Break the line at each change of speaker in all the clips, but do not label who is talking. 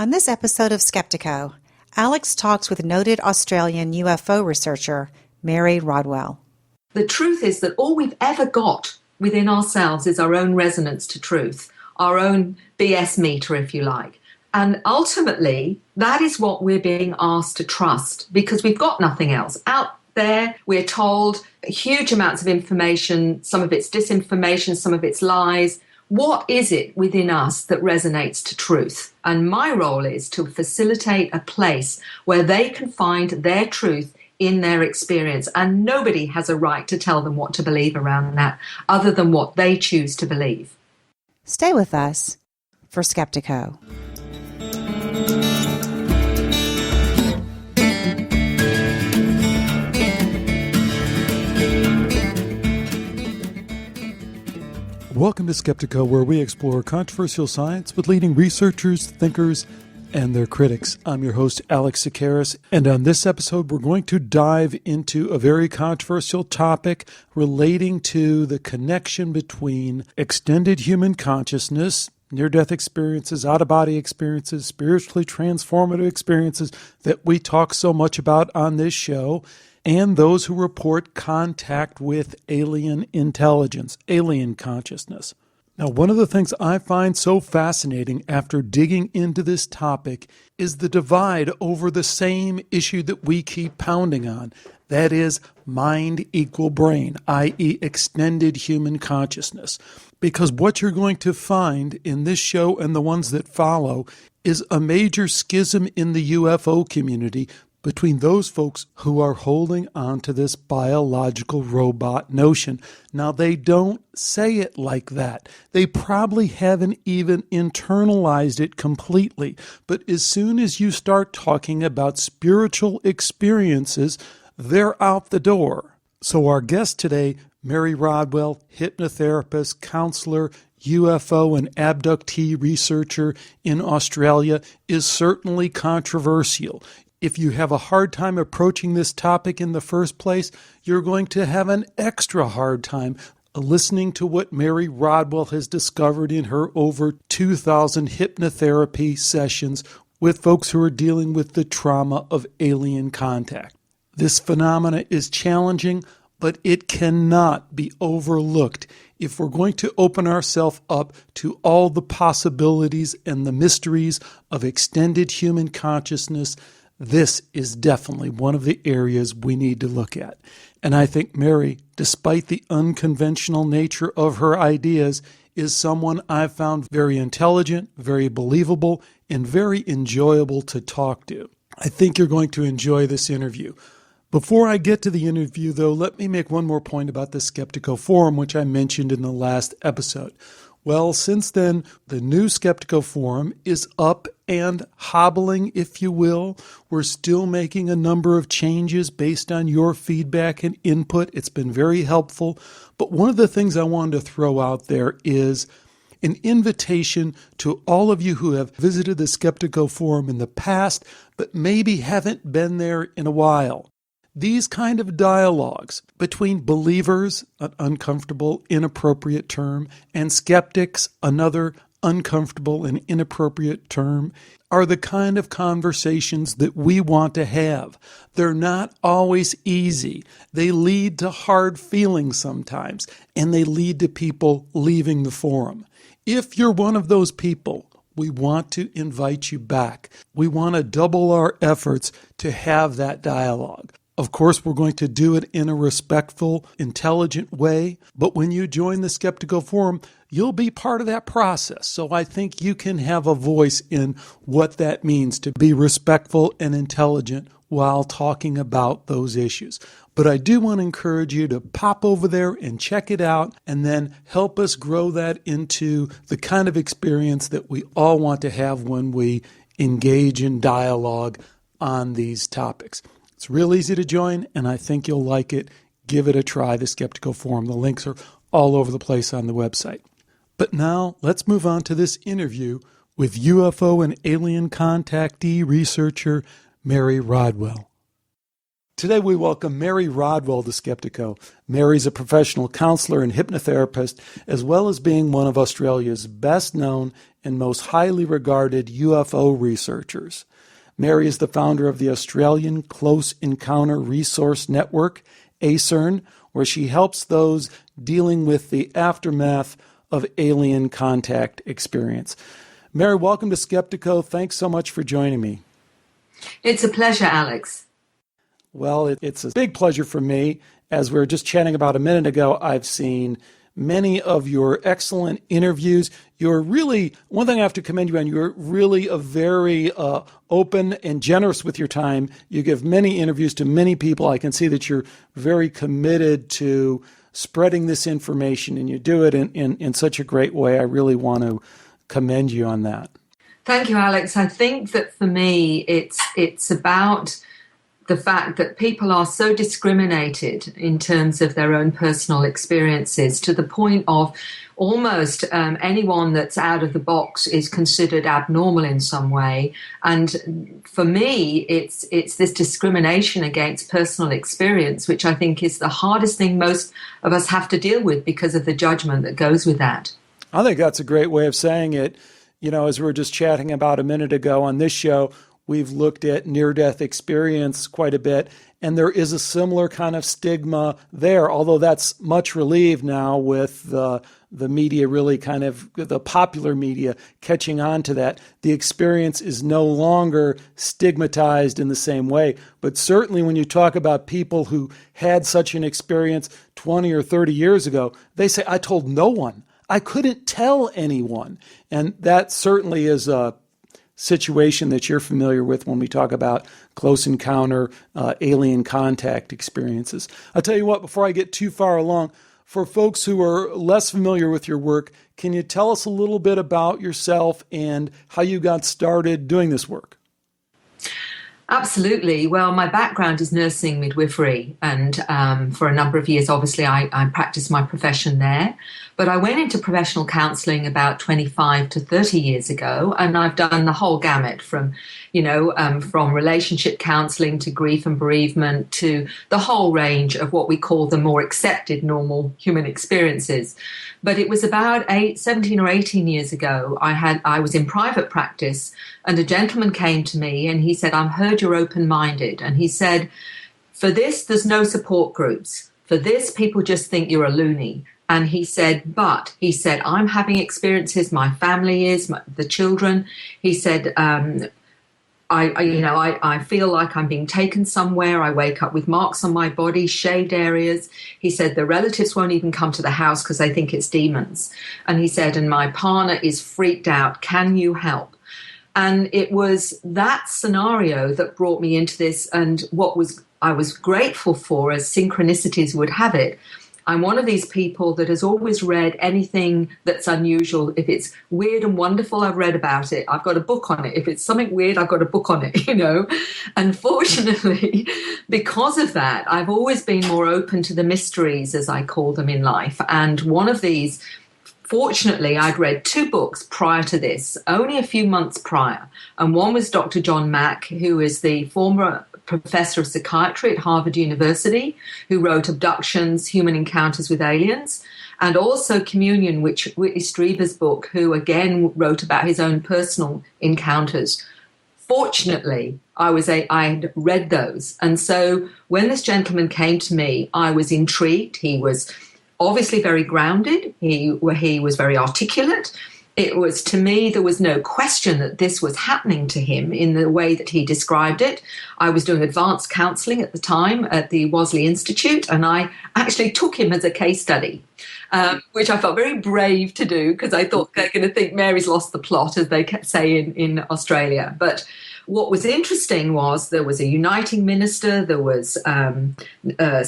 On this episode of Skeptico, Alex talks with noted Australian UFO researcher Mary Rodwell.
The truth is that all we've ever got within ourselves is our own resonance to truth, our own BS meter, if you like. And ultimately, that is what we're being asked to trust because we've got nothing else. Out there, we're told huge amounts of information, some of it's disinformation, some of it's lies. What is it within us that resonates to truth? And my role is to facilitate a place where they can find their truth in their experience. And nobody has a right to tell them what to believe around that other than what they choose to believe.
Stay with us for Skeptico.
Welcome to Skeptico, where we explore controversial science with leading researchers, thinkers, and their critics. I'm your host, Alex Tsakiris, and on this episode, we're going to dive into a very controversial topic relating to the connection between extended human consciousness, near-death experiences, out-of-body experiences, spiritually transformative experiences that we talk so much about on this show, and those who report contact with alien intelligence, alien consciousness. Now, one of the things I find so fascinating after digging into this topic is the divide over the same issue that we keep pounding on. That is mind equal brain, i.e. extended human consciousness. Because what you're going to find in this show and the ones that follow is a major schism in the UFO community between those folks who are holding on to this biological robot notion. Now, they don't say it like that. They probably haven't even internalized it completely. But as soon as you start talking about spiritual experiences, they're out the door. So our guest today, Mary Rodwell, hypnotherapist, counselor, UFO and abductee researcher in Australia, is certainly controversial. If you have a hard time approaching this topic in the first place, you're going to have an extra hard time listening to what Mary Rodwell has discovered in her over 2,000 hypnotherapy sessions with folks who are dealing with the trauma of alien contact. This phenomena is challenging, but it cannot be overlooked if we're going to open ourselves up to all the possibilities and the mysteries of extended human consciousness. This is definitely one of the areas we need to look at. And I think Mary, despite the unconventional nature of her ideas, is someone I've found very intelligent, very believable, and very enjoyable to talk to. I think you're going to enjoy this interview. Before I get to the interview, though, let me make one more point about the Skeptico Forum, which I mentioned in the last episode. Well, since then, the new Skeptico Forum is up and hobbling, if you will. We're still making a number of changes based on your feedback and input. It's been very helpful. But one of the things I wanted to throw out there is an invitation to all of you who have visited the Skeptico Forum in the past, but maybe haven't been there in a while. These kind of dialogues between believers, an uncomfortable, inappropriate term, and skeptics, another uncomfortable and inappropriate term, are the kind of conversations that we want to have. They're not always easy. They lead to hard feelings sometimes, and they lead to people leaving the forum. If you're one of those people, we want to invite you back. We want to double our efforts to have that dialogue. Of course, we're going to do it in a respectful, intelligent way, but when you join the Skeptico Forum, you'll be part of that process. So I think you can have a voice in what that means to be respectful and intelligent while talking about those issues. But I do want to encourage you to pop over there and check it out and then help us grow that into the kind of experience that we all want to have when we engage in dialogue on these topics. It's real easy to join, and I think you'll like it. Give it a try, the Skeptico Forum. The links are all over the place on the website. But now, let's move on to this interview with UFO and alien contactee researcher Mary Rodwell. Today we welcome Mary Rodwell to Skeptico. Mary's a professional counselor and hypnotherapist, as well as being one of Australia's best-known and most highly regarded UFO researchers. Mary is the founder of the Australian Close Encounter Resource Network, ACERN, where she helps those dealing with the aftermath of alien contact experience. Mary, welcome to Skeptiko. Thanks so much for joining me.
It's a pleasure, Alex.
Well, it's a big pleasure for me. As we were just chatting about a minute ago, I've seen many of your excellent interviews. You're really, one thing I have to commend you on, you're really a very open and generous with your time. You give many interviews to many people. I can see that you're very committed to spreading this information, and you do it in such a great way. I really want to commend you on that.
Thank you, Alex. I think that for me, it's about the fact that people are so discriminated in terms of their own personal experiences to the point of almost anyone that's out of the box is considered abnormal in some way. And for me, it's this discrimination against personal experience, which I think is the hardest thing most of us have to deal with because of the judgment that goes with that.
I think that's a great way of saying it. You know, as we were just chatting about a minute ago on this show, we've looked at near-death experience quite a bit, and there is a similar kind of stigma there, although that's much relieved now with the media really kind of, the popular media catching on to that. The experience is no longer stigmatized in the same way. But certainly when you talk about people who had such an experience 20 or 30 years ago, they say, I told no one. I couldn't tell anyone. And that certainly is a situation that you're familiar with when we talk about close encounter, alien contact experiences. I'll tell you what, before I get too far along, for folks who are less familiar with your work, can you tell us a little bit about yourself and how you got started doing this work?
Absolutely. Well, my background is nursing midwifery, and for a number of years, obviously, I practiced my profession there. But I went into professional counselling about 25 to 30 years ago, and I've done the whole gamut from relationship counselling to grief and bereavement to the whole range of what we call the more accepted normal human experiences. But it was about 17 or 18 years ago, I was in private practice, and a gentleman came to me and he said, I've heard you're open-minded. And he said, for this, there's no support groups. For this, people just think you're a loony. And he said, I'm having experiences, my family is, the children. He said, I feel like I'm being taken somewhere. I wake up with marks on my body, shaved areas. He said, the relatives won't even come to the house because they think it's demons. And he said, and my partner is freaked out. Can you help? And it was that scenario that brought me into this. And I was grateful for, as synchronicities would have it, I'm one of these people that has always read anything that's unusual. If it's weird and wonderful, I've read about it. I've got a book on it. If it's something weird, I've got a book on it, Unfortunately, because of that, I've always been more open to the mysteries, as I call them in life. And one of these, fortunately, I'd read 2 books prior to this, only a few months prior. And one was Dr. John Mack, who is the former professor of psychiatry at Harvard University, who wrote Abductions, Human Encounters with Aliens, and also Communion, which Whitley Strieber's book, who again wrote about his own personal encounters. Fortunately, I had read those. And so when this gentleman came to me, I was intrigued. He was obviously very grounded. He was very articulate. It was, to me, there was no question that this was happening to him in the way that he described it. I was doing advanced counselling at the time at the Wasley Institute, and I actually took him as a case study, which I felt very brave to do because I thought they're going to think Mary's lost the plot, as they say in Australia. But what was interesting was there was a uniting minister, there was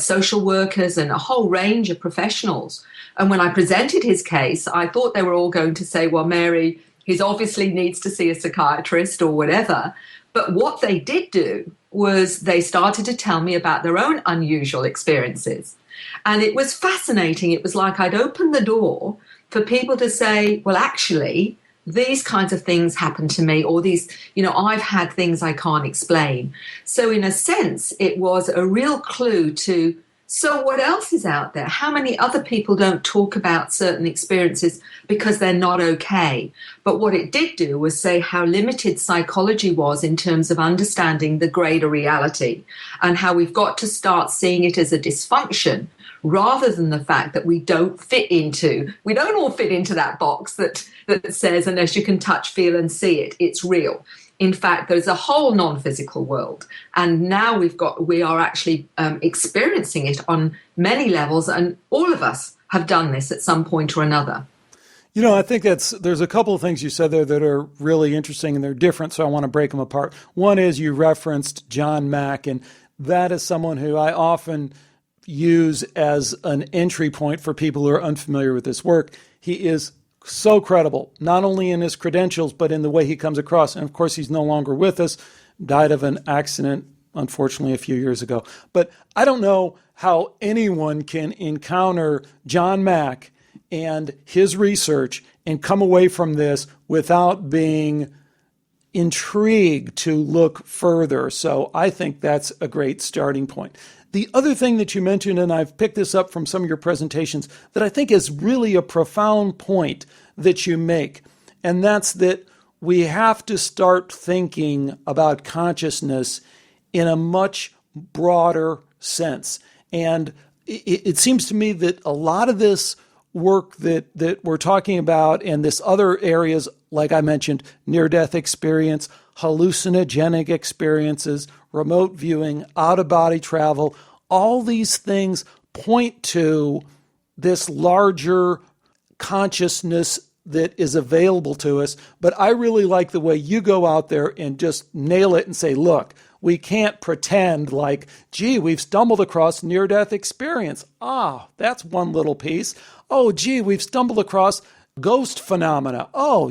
social workers and a whole range of professionals. And when I presented his case, I thought they were all going to say, well, Mary, he obviously needs to see a psychiatrist or whatever. But what they did do was they started to tell me about their own unusual experiences. And it was fascinating. It was like I'd opened the door for people to say, well, actually, these kinds of things happen to me, or these, I've had things I can't explain. So in a sense, it was a real clue to So what else is out there? How many other people don't talk about certain experiences because they're not okay? But what it did do was say how limited psychology was in terms of understanding the greater reality, and how we've got to start seeing it as a dysfunction rather than the fact that we don't all fit into that box that says unless you can touch, feel and see it, it's real. In fact, there's a whole non-physical world, and now we are actually experiencing it on many levels, and all of us have done this at some point or another.
You know, I think there's a couple of things you said there that are really interesting, and they're different, so I want to break them apart. One is you referenced John Mack, and that is someone who I often use as an entry point for people who are unfamiliar with this work. He is so credible, not only in his credentials, but in the way he comes across. And of course, he's no longer with us, died of an accident, unfortunately, a few years ago. But I don't know how anyone can encounter John Mack and his research and come away from this without being intrigued to look further. So I think that's a great starting point. The other thing that you mentioned, and I've picked this up from some of your presentations, that I think is really a profound point that you make, and that's that we have to start thinking about consciousness in a much broader sense. And it seems to me that a lot of this work that we're talking about and this other areas, like I mentioned, near-death experience, hallucinogenic experiences, remote viewing, out-of-body travel, all these things point to this larger consciousness that is available to us. But I really like the way you go out there and just nail it and say, look, we can't pretend like, gee, we've stumbled across near-death experience. Ah, that's one little piece. Oh, gee, we've stumbled across ghost phenomena. Oh,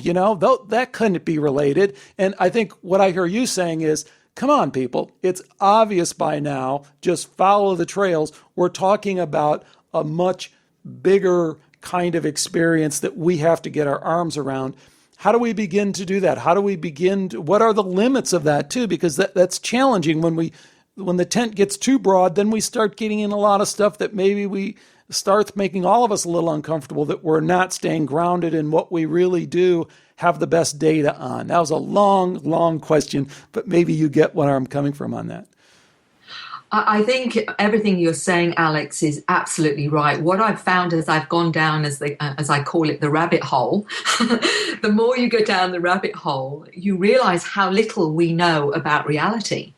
that couldn't be related. And I think what I hear you saying is, come on, people. It's obvious by now. Just follow the trails. We're talking about a much bigger kind of experience that we have to get our arms around. How do we begin to do that? How do we what are the limits of that too? Because that's challenging when the tent gets too broad, then we start getting in a lot of stuff that maybe we start making all of us a little uncomfortable, that we're not staying grounded in what we really do have the best data on. That was a long, long question, but maybe you get where I'm coming from on that.
I think everything you're saying, Alex, is absolutely right. What I've found as I've gone down, as I call it, the rabbit hole, the more you go down the rabbit hole, you realize how little we know about reality.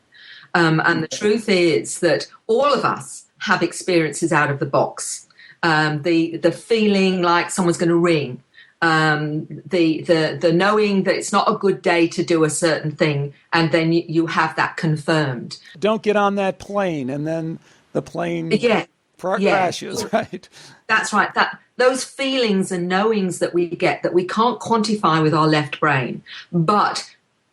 And the truth is that all of us have experiences out of the box. The feeling like someone's going to ring, the knowing that it's not a good day to do a certain thing, and then you have that confirmed.
Don't get on that plane, and then the plane crashes, right?
That's right. Those feelings and knowings that we get that we can't quantify with our left brain, but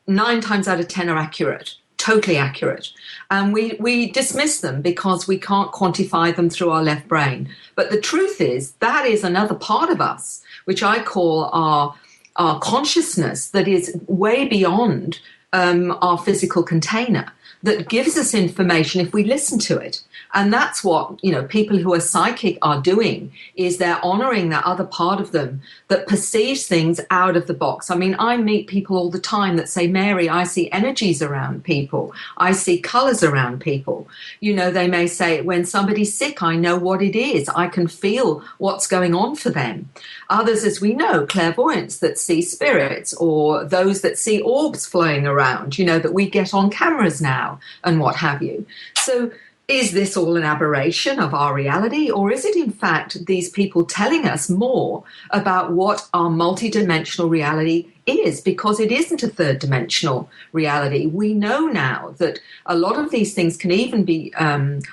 9 times out of 10 are accurate. Totally accurate. And we dismiss them because we can't quantify them through our left brain. But the truth is that is another part of us, which I call our consciousness, that is way beyond our physical container, that gives us information if we listen to it. And that's what, people who are psychic are doing, is they're honoring that other part of them that perceives things out of the box. I mean, I meet people all the time that say, Mary, I see energies around people. I see colors around people. They may say, when somebody's sick, I know what it is. I can feel what's going on for them. Others, as we know, clairvoyants that see spirits, or those that see orbs flowing around, that we get on cameras now and what have you. So is this all an aberration of our reality, or is it in fact these people telling us more about what our multidimensional reality is? Because it isn't a third dimensional reality. We know now that a lot of these things can even be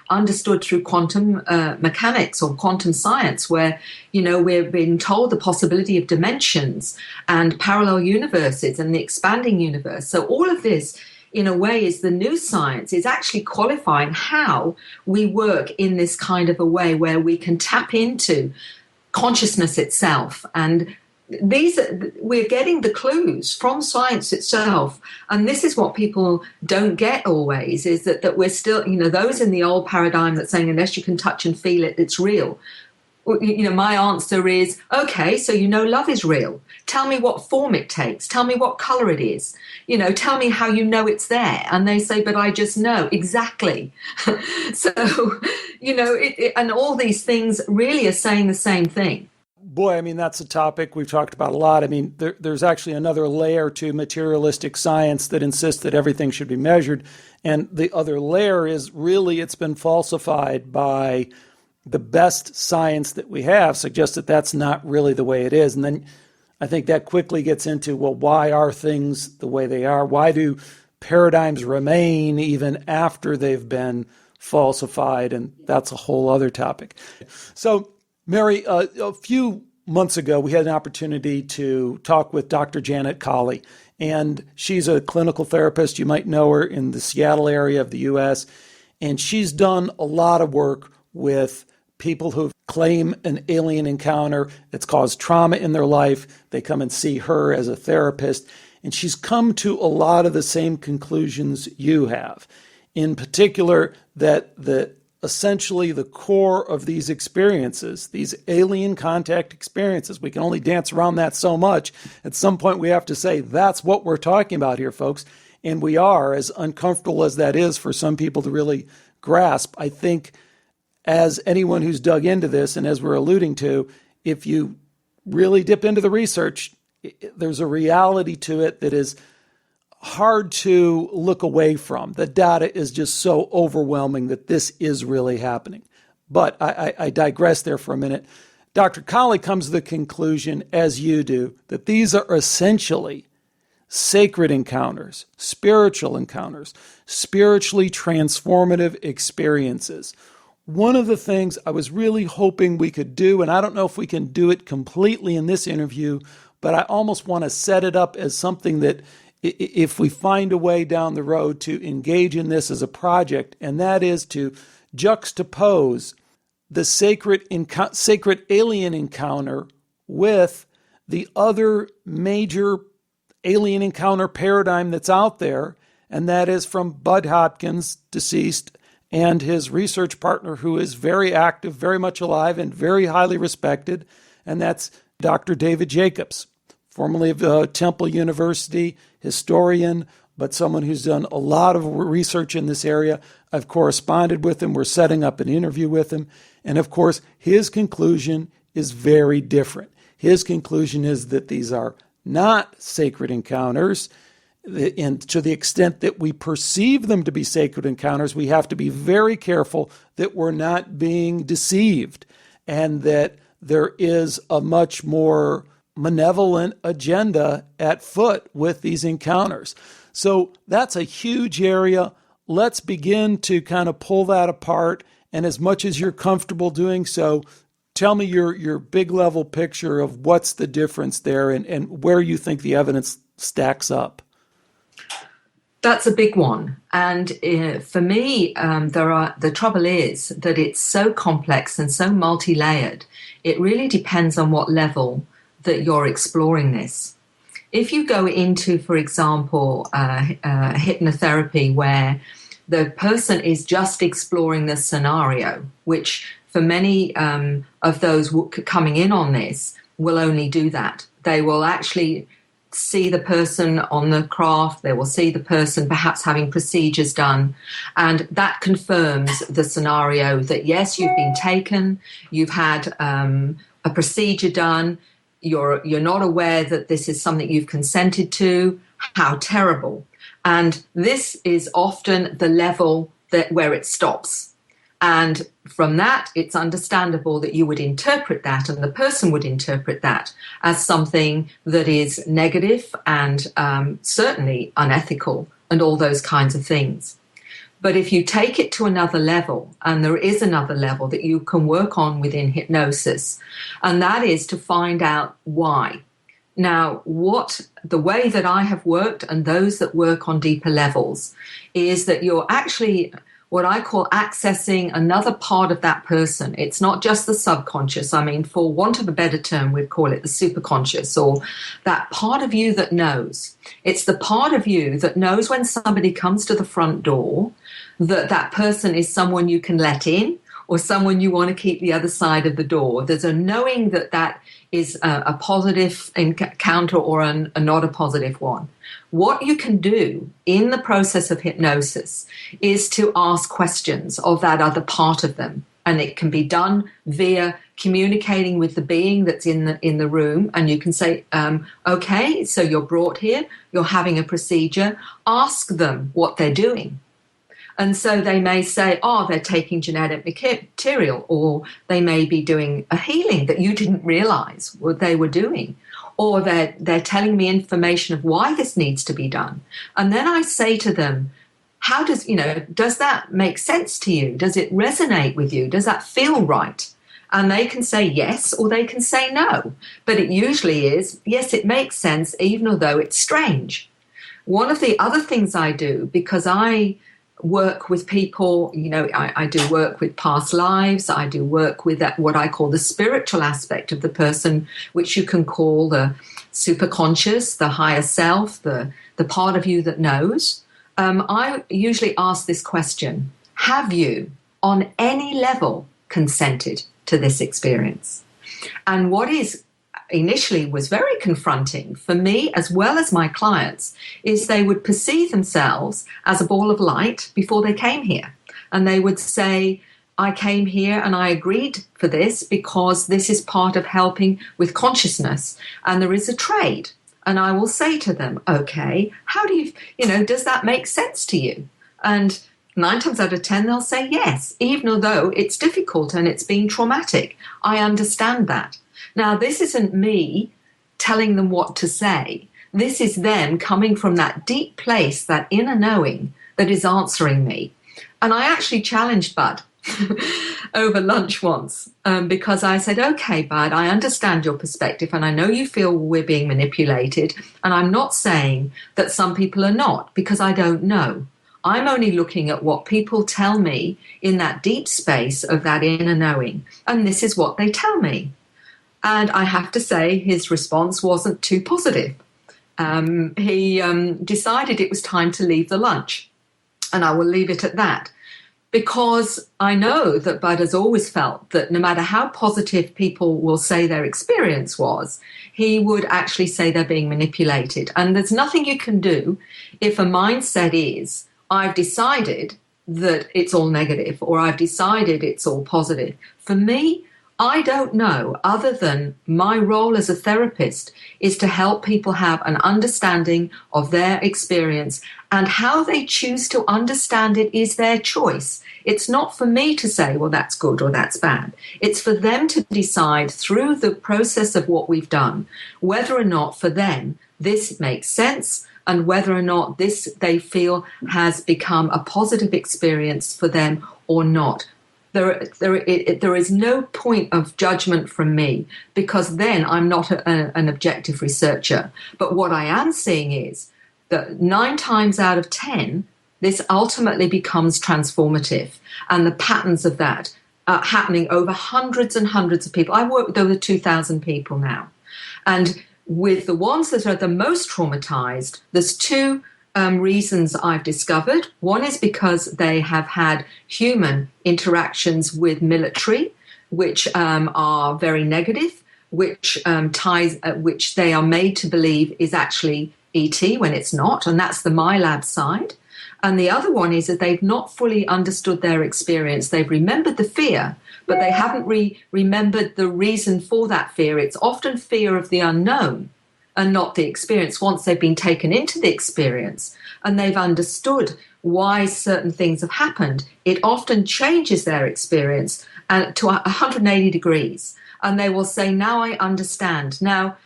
understood through quantum mechanics or quantum science, where, we're being told the possibility of dimensions and parallel universes and the expanding universe. So all of this, in a way, is the new science, is actually qualifying how we work in this kind of a way where we can tap into consciousness itself and we're getting the clues from science itself, and this is what people don't get always, is that we're still, those in the old paradigm that's saying unless you can touch and feel it, it's real. My answer is, okay, so love is real. Tell me what form it takes. Tell me what color it is. Tell me how you know it's there. And they say, but I just know. Exactly. So, and all these things really are saying the same thing.
Boy, I mean, that's a topic we've talked about a lot. I mean, there's actually another layer to materialistic science that insists that everything should be measured. And the other layer is really it's been falsified by the best science that we have, suggests that that's not really the way it is. And then I think that quickly gets into, well, why are things the way they are? Why do paradigms remain even after they've been falsified? And that's a whole other topic. So, Mary, a few months ago, we had an opportunity to talk with Dr. Janet Colley, and she's a clinical therapist. You might know her in the Seattle area of the U.S., and she's done a lot of work with people who claim an alien encounter that's caused trauma in their life. They come and see her as a therapist, and she's come to a lot of the same conclusions you have. In particular, that essentially the core of these experiences, these alien contact experiences, we can only dance around that so much. At some point, we have to say, that's what we're talking about here, folks. And we are, as uncomfortable as that is for some people to really grasp. I think as anyone who's dug into this, and as we're alluding to, if you really dip into the research, there's a reality to it that is hard to look away from. The data is just so overwhelming that this is really happening. But I digress there for a minute. Dr. Colley comes to the conclusion, as you do, that these are essentially sacred encounters, spiritually transformative experiences. One of the things I was really hoping we could do, and I don't know if we can do it completely in this interview, but I almost want to set it up as something that if we find a way down the road to engage in this as a project, and that is to juxtapose the sacred alien encounter with the other major alien encounter paradigm that's out there, and that is from Bud Hopkins, deceased, and his research partner, who is very active, very much alive, and very highly respected, and that's Dr. David Jacobs, formerly of Temple University, historian, but someone who's done a lot of research in this area. I've corresponded with him. We're setting up an interview with him. And of course, his conclusion is very different. His conclusion is that these are not sacred encounters. And to the extent that we perceive them to be sacred encounters, we have to be very careful that we're not being deceived and that there is a much more malevolent agenda at foot with these encounters. So that's a huge area. Let's begin to kind of pull that apart. And as much as you're comfortable doing so, tell me your big level picture of what's the difference there and where you think the evidence stacks up.
That's a big one. And for me, the trouble is that it's so complex and so multi-layered. It really depends on what level that you're exploring this. If you go into, for example, hypnotherapy where the person is just exploring the scenario, which for many of those coming in on this will only do that. They will actually see the person on the craft, they will see the person perhaps having procedures done, and that confirms the scenario that yes, you've been taken, you've had a procedure done, you're not aware that this is something you've consented to. How terrible. And this is often the level where it stops. And from that, it's understandable that you would interpret that, and the person would interpret that as something that is negative and certainly unethical and all those kinds of things. But if you take it to another level, and there is another level that you can work on within hypnosis, and that is to find out why. Now, the way that I have worked and those that work on deeper levels is that you're actually, what I call accessing another part of that person. It's not just the subconscious. I mean, for want of a better term, we'd call it the superconscious, or that part of you that knows. It's the part of you that knows when somebody comes to the front door that that person is someone you can let in or someone you want to keep the other side of the door. There's a knowing that that is a positive encounter or not a positive one. What you can do in the process of hypnosis is to ask questions of that other part of them. And it can be done via communicating with the being that's in the room. And you can say, okay, so you're brought here, you're having a procedure, ask them what they're doing. And so they may say, oh, they're taking genetic material, or they may be doing a healing that you didn't realize what they were doing, or they're telling me information of why this needs to be done. And then I say to them, does that make sense to you? Does it resonate with you? Does that feel right? And they can say yes, or they can say no. But it usually is, yes, it makes sense, even though it's strange. One of the other things I do, because I work with people, I do work with past lives. I do work with what I call the spiritual aspect of the person, which you can call the superconscious, the higher self, the part of you that knows. I usually ask this question: have you, on any level, consented to this experience? And what is initially was very confronting for me as well as my clients is they would perceive themselves as a ball of light before they came here. And they would say, I came here and I agreed for this because this is part of helping with consciousness and there is a trade. And I will say to them, okay, how do you, does that make sense to you? And 9 times out of 10, they'll say yes, even though it's difficult and it's been traumatic. I understand that. Now, this isn't me telling them what to say. This is them coming from that deep place, that inner knowing that is answering me. And I actually challenged Bud over lunch once because I said, okay, Bud, I understand your perspective and I know you feel we're being manipulated. And I'm not saying that some people are not, because I don't know. I'm only looking at what people tell me in that deep space of that inner knowing. And this is what they tell me. And I have to say his response wasn't too positive. He decided it was time to leave the lunch. And I will leave it at that. Because I know that Bud has always felt that no matter how positive people will say their experience was, he would actually say they're being manipulated. And there's nothing you can do if a mindset is, I've decided that it's all negative, or I've decided it's all positive. For me, I don't know, other than my role as a therapist is to help people have an understanding of their experience, and how they choose to understand it is their choice. It's not for me to say, well, that's good or that's bad. It's for them to decide through the process of what we've done, whether or not for them this makes sense and whether or not this they feel has become a positive experience for them or not. There is no point of judgment from me, because then I'm not an objective researcher. But what I am seeing is that 9 times out of 10, this ultimately becomes transformative. And the patterns of that are happening over hundreds and hundreds of people. I work with over 2,000 people now. And with the ones that are the most traumatized, there's 2 reasons I've discovered. One is because they have had human interactions with military, which are very negative, which they are made to believe is actually ET when it's not, and that's the MyLab side. And the other one is that they've not fully understood their experience. They've remembered the fear, but they haven't remembered the reason for that fear. It's often fear of the unknown and not the experience. Once they've been taken into the experience and they've understood why certain things have happened, it often changes their experience to 180 degrees. And they will say, now I understand. Now,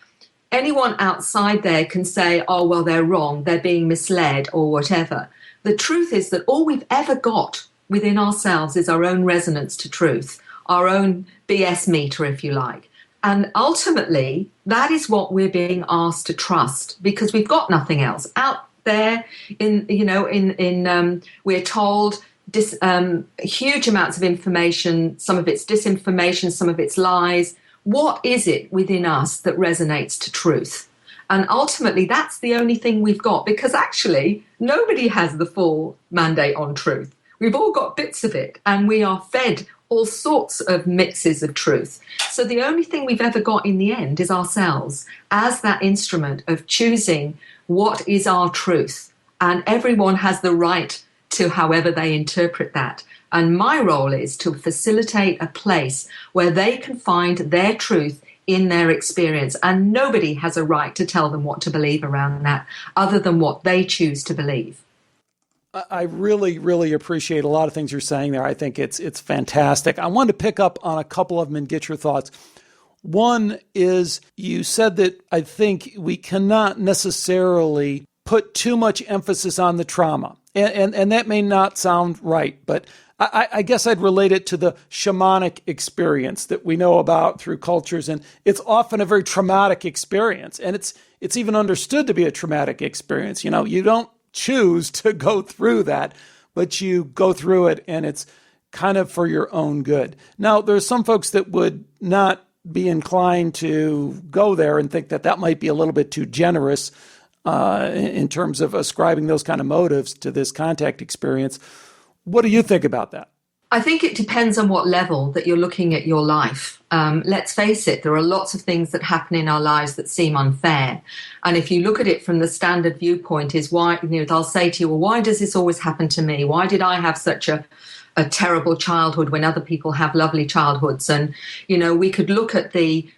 anyone outside there can say, oh, well, they're wrong, they're being misled or whatever. The truth is that all we've ever got within ourselves is our own resonance to truth, our own BS meter, if you like. And ultimately, that is what we're being asked to trust, because we've got nothing else out there. We're told huge amounts of information, some of it's disinformation, some of it's lies. What is it within us that resonates to truth? And ultimately, that's the only thing we've got, because actually nobody has the full mandate on truth. We've all got bits of it, and we are fed all sorts of mixes of truth. So the only thing we've ever got in the end is ourselves as that instrument of choosing what is our truth. And everyone has the right to however they interpret that. And my role is to facilitate a place where they can find their truth in their experience. And nobody has a right to tell them what to believe around that other than what they choose to believe.
I really, really appreciate a lot of things you're saying there. I think it's fantastic. I wanted to pick up on a couple of them and get your thoughts. One is you said that I think we cannot necessarily put too much emphasis on the trauma. And that may not sound right, but I guess I'd relate it to the shamanic experience that we know about through cultures. And it's often a very traumatic experience. And it's even understood to be a traumatic experience. You know, you don't choose to go through that, but you go through it and it's kind of for your own good. Now, there's some folks that would not be inclined to go there and think that that might be a little bit too generous in terms of ascribing those kind of motives to this contact experience. What do you think about that?
I think it depends on what level that you're looking at your life. Let's face it, there are lots of things that happen in our lives that seem unfair. And if you look at it from the standard viewpoint is why, they'll say to you, well, why does this always happen to me? Why did I have such a terrible childhood when other people have lovely childhoods? And, we could look at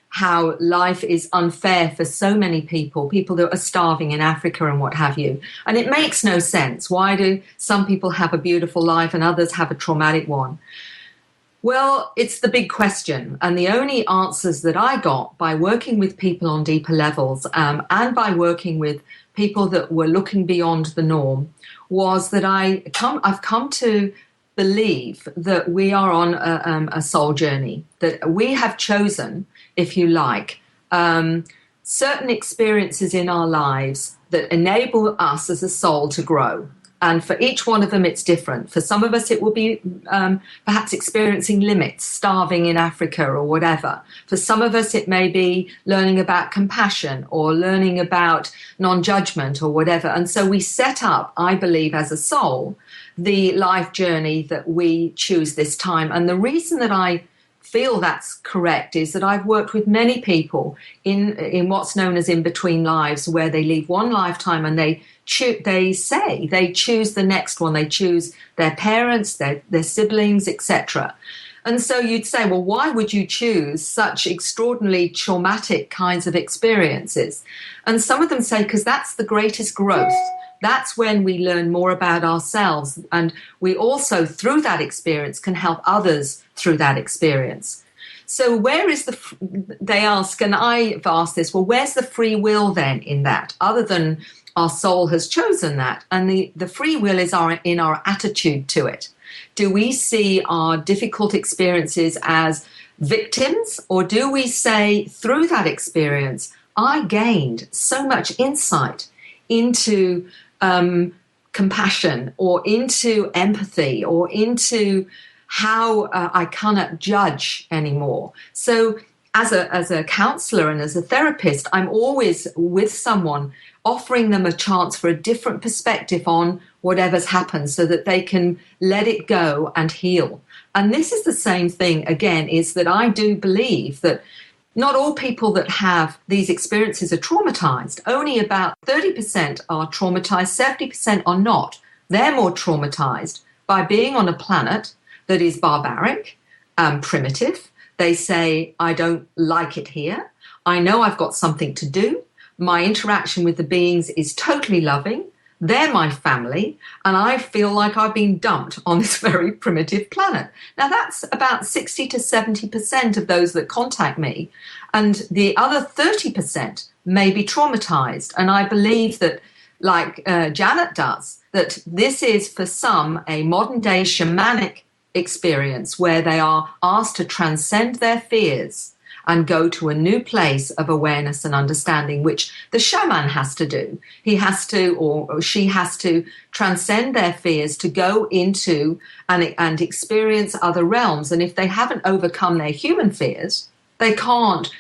how life is unfair for so many people that are starving in Africa and what have you. And it makes no sense. Why do some people have a beautiful life and others have a traumatic one? Well, it's the big question. And the only answers that I got by working with people on deeper levels and by working with people that were looking beyond the norm was that I've come to believe that we are on a soul journey, that we have chosen, if you like, certain experiences in our lives that enable us as a soul to grow. And for each one of them, it's different. For some of us, it will be perhaps experiencing limits, starving in Africa or whatever. For some of us, it may be learning about compassion or learning about non-judgment or whatever. And so we set up, I believe, as a soul, the life journey that we choose this time. And the reason that I feel that's correct is that I've worked with many people in what's known as in-between lives, where they leave one lifetime and they choose the next one. They choose their parents, their siblings, etc. And so you'd say, well, why would you choose such extraordinarily traumatic kinds of experiences? And some of them say, because that's the greatest growth. That's when we learn more about ourselves. And we also, through that experience, can help others through that experience. So where is they ask, and I've asked this, well, where's the free will then in that, other than our soul has chosen that? And the free will is in our attitude to it. Do we see our difficult experiences as victims, or do we say, through that experience, I gained so much insight into compassion or into empathy or into how I cannot judge anymore. So as a counselor and as a therapist, I'm always with someone offering them a chance for a different perspective on whatever's happened so that they can let it go and heal. And this is the same thing, again, is that I do believe that not all people that have these experiences are traumatized. Only about 30% are traumatized, 70% are not. They're more traumatized by being on a planet that is barbaric, primitive. They say, I don't like it here. I know I've got something to do. My interaction with the beings is totally loving. They're my family, and I feel like I've been dumped on this very primitive planet. Now, that's about 60 to 70% of those that contact me, and the other 30% may be traumatized. And I believe that, like Janet does, that this is for some a modern-day shamanic experience where they are asked to transcend their fears and go to a new place of awareness and understanding, which the shaman has to do. He has to, or she has to transcend their fears to go into and experience other realms. And if they haven't overcome their human fears, they can't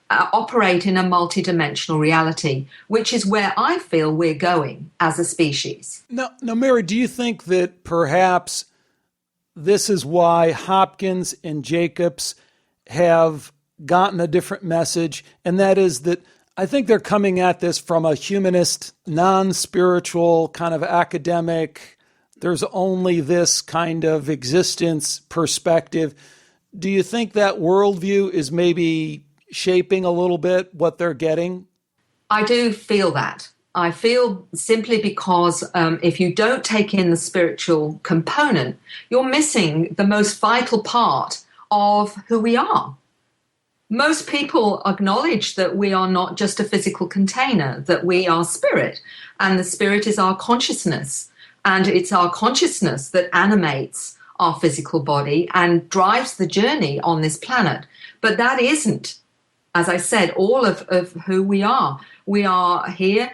operate in a multidimensional reality, which is where I feel we're going as a species.
Now, Mary, do you think that perhaps this is why Hopkins and Jacobs have gotten a different message, and that is that I think they're coming at this from a humanist, non-spiritual, kind of academic, there's only this kind of existence perspective. Do you think that worldview is maybe shaping a little bit what they're getting?
I do feel that. I feel simply because if you don't take in the spiritual component, you're missing the most vital part of who we are. Most people acknowledge that we are not just a physical container, that we are spirit, and the spirit is our consciousness, and it's our consciousness that animates our physical body and drives the journey on this planet. But that isn't, as I said, all of who we are. We are here,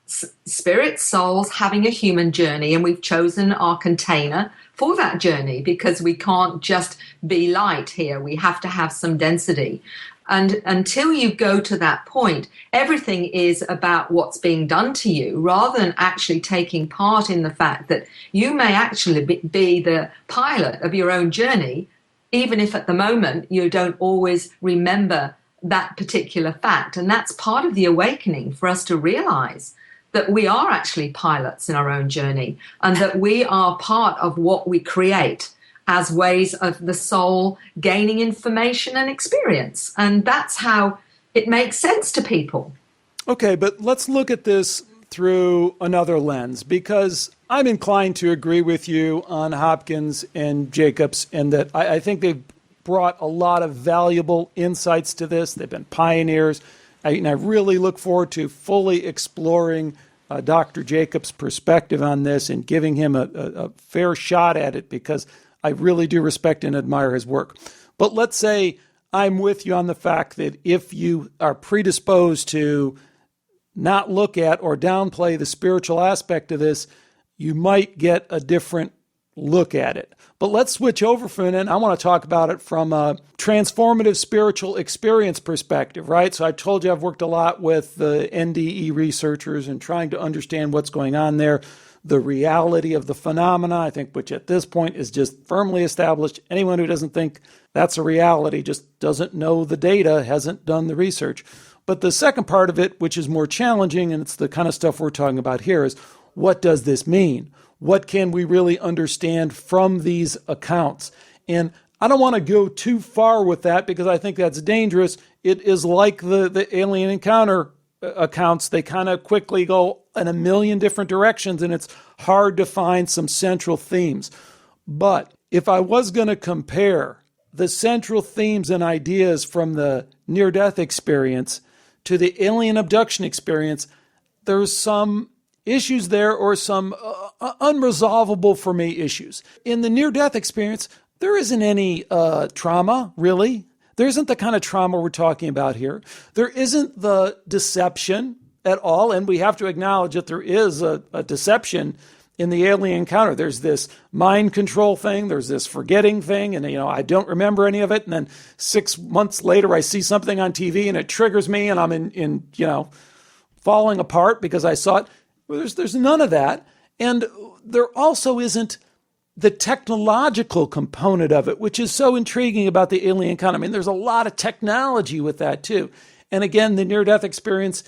spirit, souls, having a human journey, and we've chosen our container for that journey because we can't just be light here. We have to have some density. And until you go to that point, everything is about what's being done to you rather than actually taking part in the fact that you may actually be the pilot of your own journey, even if at the moment you don't always remember that particular fact. And that's part of the awakening for us to realize that we are actually pilots in our own journey and that we are part of what we create as ways of the soul gaining information and experience. And that's how it makes sense to people.
Okay, but let's look at this through another lens, because I'm inclined to agree with you on Hopkins and Jacobs, and that I think they've brought a lot of valuable insights to this. They've been pioneers. And I really look forward to fully exploring Dr. Jacobs' perspective on this and giving him a fair shot at it, because I really do respect and admire his work. But let's say I'm with you on the fact that if you are predisposed to not look at or downplay the spiritual aspect of this, you might get a different look at it. But let's switch over for a minute. I want to talk about it from a transformative spiritual experience perspective, right? So I told you I've worked a lot with the NDE researchers and trying to understand what's going on there, the reality of the phenomena, I think, which at this point is just firmly established. Anyone who doesn't think that's a reality just doesn't know the data, hasn't done the research. But the second part of it, which is more challenging, and it's the kind of stuff we're talking about here, is what does this mean? What can we really understand from these accounts? And I don't want to go too far with that because I think that's dangerous. It is like the alien encounter accounts. They kind of quickly go in a million different directions, and it's hard to find some central themes. But if I was going to compare the central themes and ideas from the near-death experience to the alien abduction experience, there's some issues there, or some unresolvable for me issues. In the near-death experience, there isn't any trauma, really. There isn't the kind of trauma we're talking about here. There isn't the deception at all, and we have to acknowledge that there is a deception in the alien encounter. There's this mind control thing, there's this forgetting thing, and I don't remember any of it, and then 6 months later I see something on TV and it triggers me, and I'm in falling apart because I saw it. There's none of that. And there also isn't the technological component of it, which is so intriguing about the alien encounter. I mean, there's a lot of technology with that too. And again, the near-death experience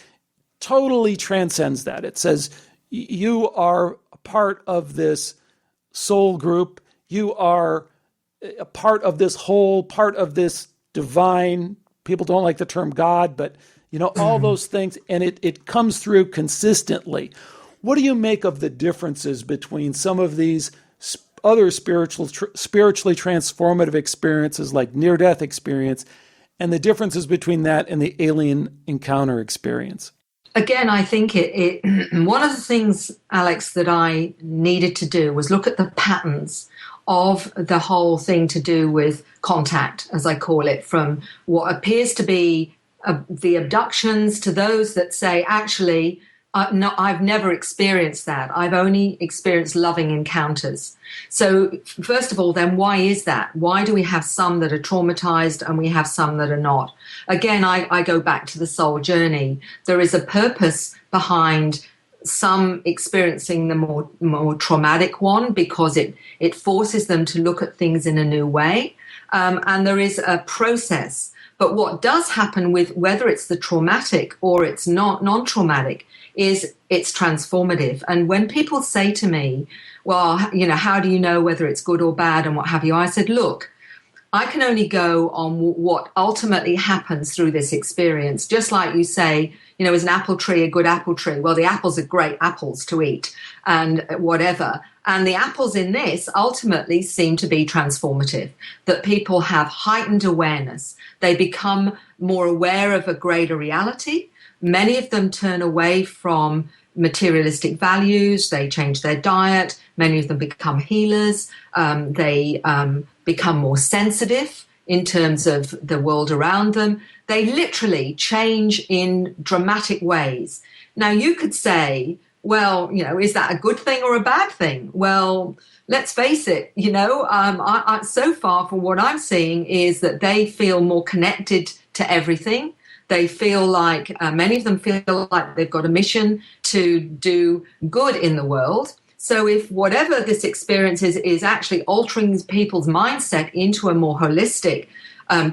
totally transcends that. It says you are a part of this soul group. You are a part of this whole, part of this divine. People don't like the term God, but all those things, and it comes through consistently. What do you make of the differences between some of these other spiritually transformative experiences like near-death experience and the differences between that and the alien encounter experience?
Again, I think one of the things, Alex, that I needed to do was look at the patterns of the whole thing to do with contact, as I call it, from what appears to be the abductions to those that say, actually, no, I've never experienced that. I've only experienced loving encounters. So first of all, then why is that? Why do we have some that are traumatized and we have some that are not? Again, I go back to the soul journey. There is a purpose behind some experiencing the more traumatic one because it forces them to look at things in a new way. And there is a process. But what does happen with whether it's the traumatic or it's not non-traumatic is it's transformative. And when people say to me, well, how do you know whether it's good or bad and what have you? I said, look, I can only go on what ultimately happens through this experience. Just like you say, is an apple tree a good apple tree? Well, the apples are great apples to eat and whatever. And the apples in this ultimately seem to be transformative, that people have heightened awareness. They become more aware of a greater reality. Many of them turn away from materialistic values. They change their diet. Many of them become healers. They become more sensitive in terms of the world around them. They literally change in dramatic ways. Now, you could say, well, is that a good thing or a bad thing? Well, let's face it, so far from what I'm seeing is that they feel more connected to everything. They feel like, many of them feel like they've got a mission to do good in the world. So if whatever this experience is actually altering people's mindset into a more holistic,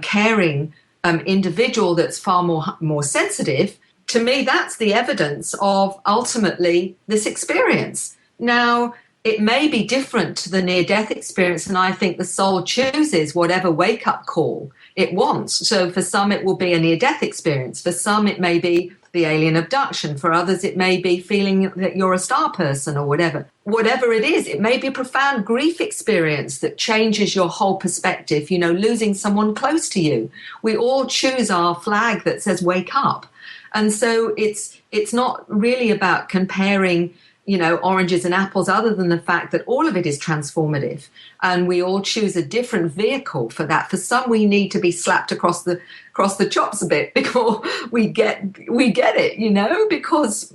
caring individual that's far more sensitive, to me, that's the evidence of ultimately this experience. Now, it may be different to the near-death experience, and I think the soul chooses whatever wake-up call it wants. So for some, it will be a near-death experience. For some, it may be the alien abduction. For others, it may be feeling that you're a star person or whatever. Whatever it is, it may be a profound grief experience that changes your whole perspective, losing someone close to you. We all choose our flag that says wake up. And so it's not really about comparing, oranges and apples, other than the fact that all of it is transformative. And we all choose a different vehicle for that. For some, we need to be slapped across the chops a bit before we get it, because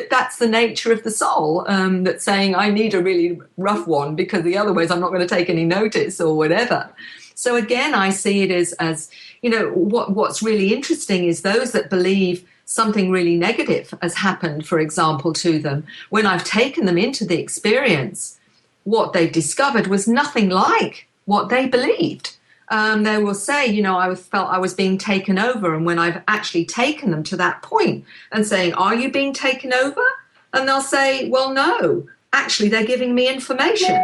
that's the nature of the soul, that's saying, I need a really rough one because the other ways I'm not going to take any notice or whatever. So again, I see it as what's really interesting is those that believe something really negative has happened, for example, to them. When I've taken them into the experience, what they've discovered was nothing like what they believed. They will say, I felt I was being taken over. And when I've actually taken them to that point and saying, are you being taken over? And they'll say, well, no, actually, they're giving me information.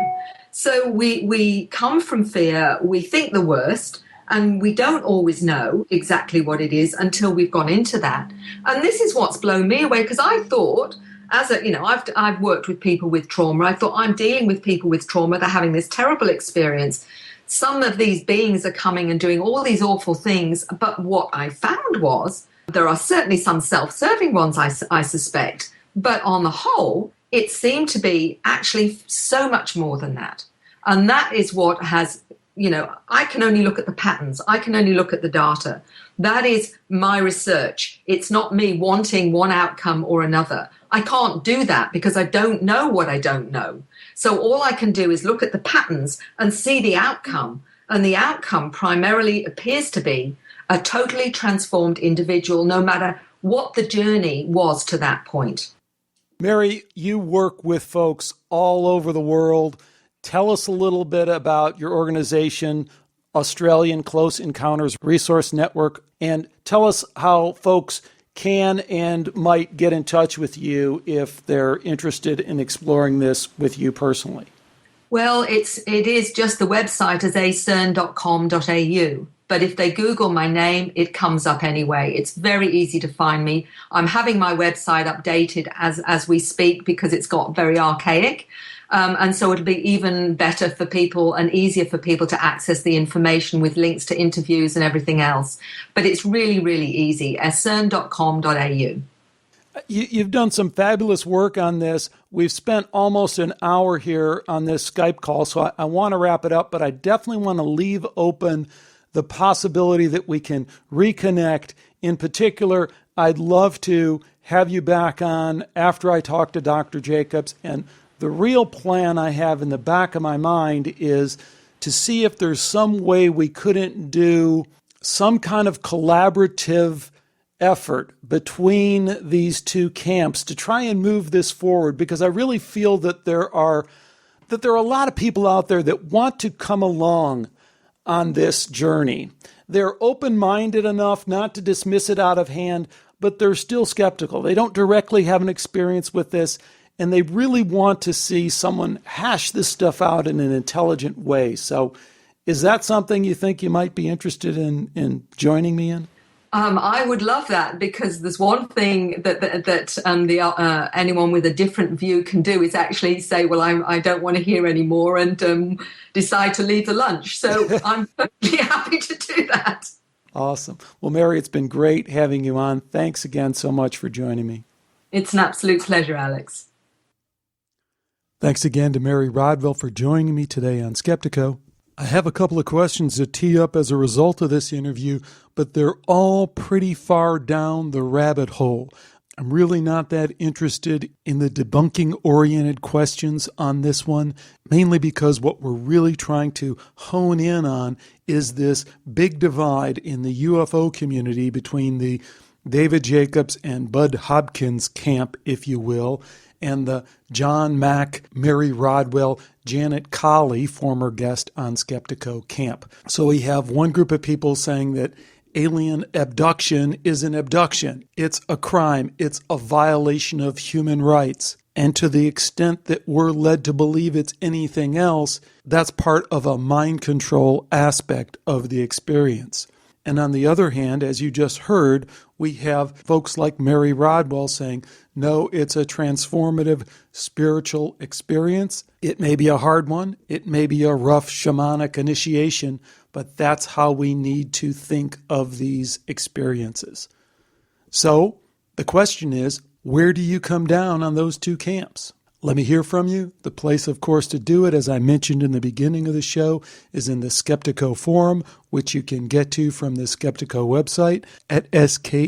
So we come from fear, we think the worst, and we don't always know exactly what it is until we've gone into that. And this is what's blown me away, because I thought, I've worked with people with trauma. I thought, I'm dealing with people with trauma. They're having this terrible experience. Some of these beings are coming and doing all these awful things. But what I found was there are certainly some self-serving ones, I suspect. But on the whole, it seemed to be actually so much more than that. And that is what has, I can only look at the patterns. I can only look at the data. That is my research. It's not me wanting one outcome or another. I can't do that because I don't know what I don't know. So all I can do is look at the patterns and see the outcome. And the outcome primarily appears to be a totally transformed individual, no matter what the journey was to that point.
Mary, you work with folks all over the world. Tell us a little bit about your organization, Australian Close Encounters Resource Network, and tell us how folks can and might get in touch with you if they're interested in exploring this with you personally.
Well, it is just the website is acern.com.au. But if they Google my name, it comes up anyway. It's very easy to find me. I'm having my website updated as we speak because it's got very archaic. And so it'll be even better for people and easier for people to access the information with links to interviews and everything else. But it's really, really easy. acern.com.au.
You've done some fabulous work on this. We've spent almost an hour here on this Skype call, so I want to wrap it up, but I definitely want to leave open the possibility that we can reconnect. In particular, I'd love to have you back on after I talk to Dr. Jacobs. And the real plan I have in the back of my mind is to see if there's some way we couldn't do some kind of collaborative effort between these two camps to try and move this forward, because I really feel that there are a lot of people out there that want to come along on this journey. They're open-minded enough not to dismiss it out of hand, but they're still skeptical. They don't directly have an experience with this, and they really want to see someone hash this stuff out in an intelligent way. So is that something you think you might be interested in joining me in?
I would love that, because there's one thing that anyone with a different view can do is actually say, well, I don't want to hear anymore, and decide to leave the lunch. So I'm totally happy to do that.
Awesome. Well, Mary, it's been great having you on. Thanks again so much for joining me.
It's an absolute pleasure, Alex.
Thanks again to Mary Rodwell for joining me today on Skeptiko. I have a couple of questions to tee up as a result of this interview, but they're all pretty far down the rabbit hole. I'm really not that interested in the debunking-oriented questions on this one, mainly because what we're really trying to hone in on is this big divide in the UFO community between the David Jacobs and Bud Hopkins camp, if you will, and the John Mack, Mary Rodwell, Janet Colley, former guest on Skeptiko camp. So we have one group of people saying that alien abduction is an abduction. It's a crime. It's a violation of human rights. And to the extent that we're led to believe it's anything else, that's part of a mind control aspect of the experience. And on the other hand, as you just heard, we have folks like Mary Rodwell saying, no, it's a transformative spiritual experience. It may be a hard one. It may be a rough shamanic initiation, but that's how we need to think of these experiences. So the question is, where do you come down on those two camps? Let me hear from you. The place, of course, to do it, as I mentioned in the beginning of the show, is in the Skeptiko forum, which you can get to from the Skeptiko website at skeptiko.com.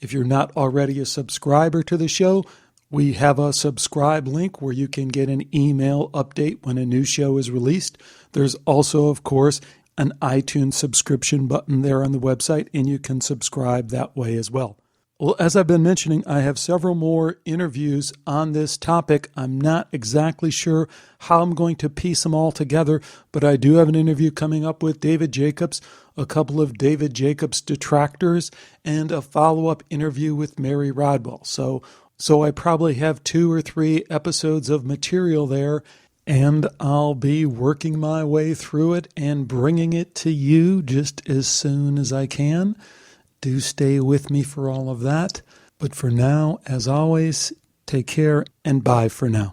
If you're not already a subscriber to the show, we have a subscribe link where you can get an email update when a new show is released. There's also, of course, an iTunes subscription button there on the website, and you can subscribe that way as well. Well, as I've been mentioning, I have several more interviews on this topic. I'm not exactly sure how I'm going to piece them all together, but I do have an interview coming up with David Jacobs, a couple of David Jacobs detractors, and a follow-up interview with Mary Rodwell. So I probably have 2 or 3 episodes of material there, and I'll be working my way through it and bringing it to you just as soon as I can. Do stay with me for all of that. But for now, as always, take care and bye for now.